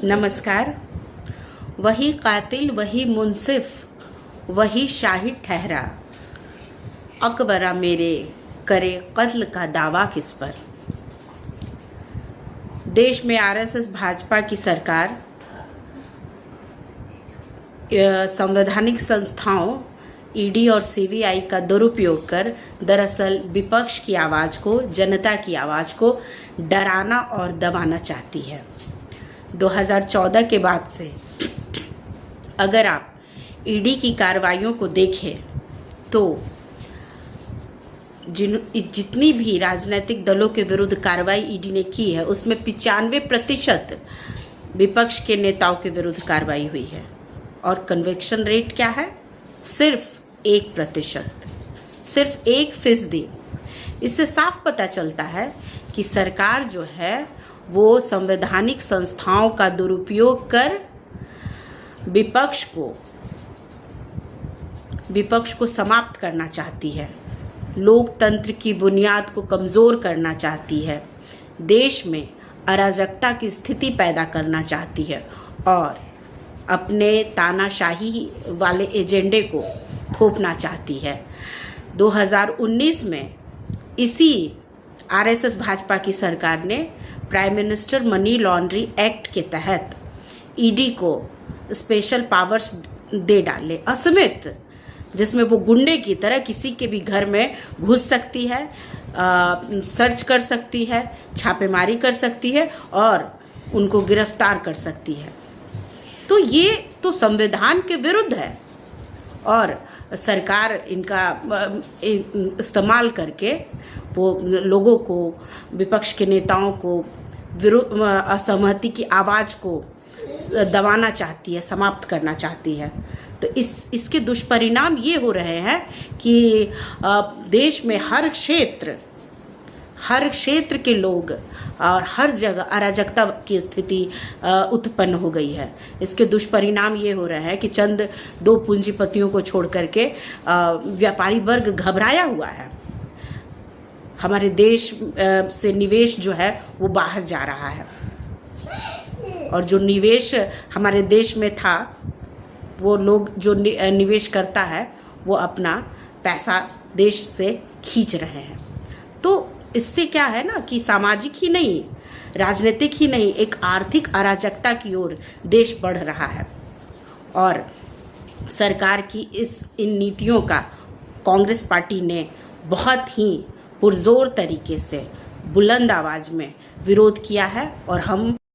नमस्कार। वही कातिल, वही मुंसिफ, वही शाहिद ठहरा, अकबरा मेरे करे कत्ल का दावा किस पर। देश में आरएसएस भाजपा की सरकार संवैधानिक संस्थाओं ईडी और सीबीआई का दुरुपयोग कर दरअसल विपक्ष की आवाज को, जनता की आवाज को डराना और दबाना चाहती है। 2014 के बाद से अगर आप ईडी की कार्रवाइयों को देखें तो जितनी भी राजनीतिक दलों के विरुद्ध कार्रवाई ईडी ने की है उसमें 95% विपक्ष के नेताओं के विरुद्ध कार्रवाई हुई है और कन्विक्शन रेट क्या है? सिर्फ 1%, सिर्फ 1%। इससे साफ पता चलता है कि सरकार जो है वो संवैधानिक संस्थाओं का दुरुपयोग कर विपक्ष को समाप्त करना चाहती है, लोकतंत्र की बुनियाद को कमजोर करना चाहती है, देश में अराजकता की स्थिति पैदा करना चाहती है और अपने तानाशाही वाले एजेंडे को थोपना चाहती है। 2019 में इसी आरएसएस भाजपा की सरकार ने prime minister money laundry act के तहत ईडी को स्पेशल पावर्स दे डाले असमित, जिसमें वो गुंडे की तरह किसी के भी घर में घुस सकती है, सर्च कर सकती है, छापेमारी कर सकती है और उनको गिरफ्तार कर सकती है। तो ये तो संविधान के विरुद्ध है और सरकार इनका इस्तेमाल करके वो लोगों को, विपक्ष के नेताओं को असहमति की आवाज को दबाना चाहती है, समाप्त करना चाहती है। तो इसके दुष्परिणाम ये हो रहे हैं कि देश में हर क्षेत्र के लोग और हर जगह अराजकता की स्थिति उत्पन्न हो गई है। इसके दुष्परिणाम ये हो रहे हैं कि चंद दो पूंजीपतियों को छोड़ करके व्यापारी वर्ग घबराया हुआ है। हमारे देश से निवेश जो है वो बाहर जा रहा है और जो निवेश हमारे देश में था, वो लोग जो निवेश करता है वो अपना पैसा देश से खींच रहे हैं। तो इससे क्या है ना कि सामाजिक ही नहीं, राजनीतिक ही नहीं, एक आर्थिक अराजकता की ओर देश बढ़ रहा है और सरकार की इन नीतियों का कांग्रेस पार्टी ने बहुत ही पुरजोर तरीके से बुलंद आवाज में विरोध किया है और हम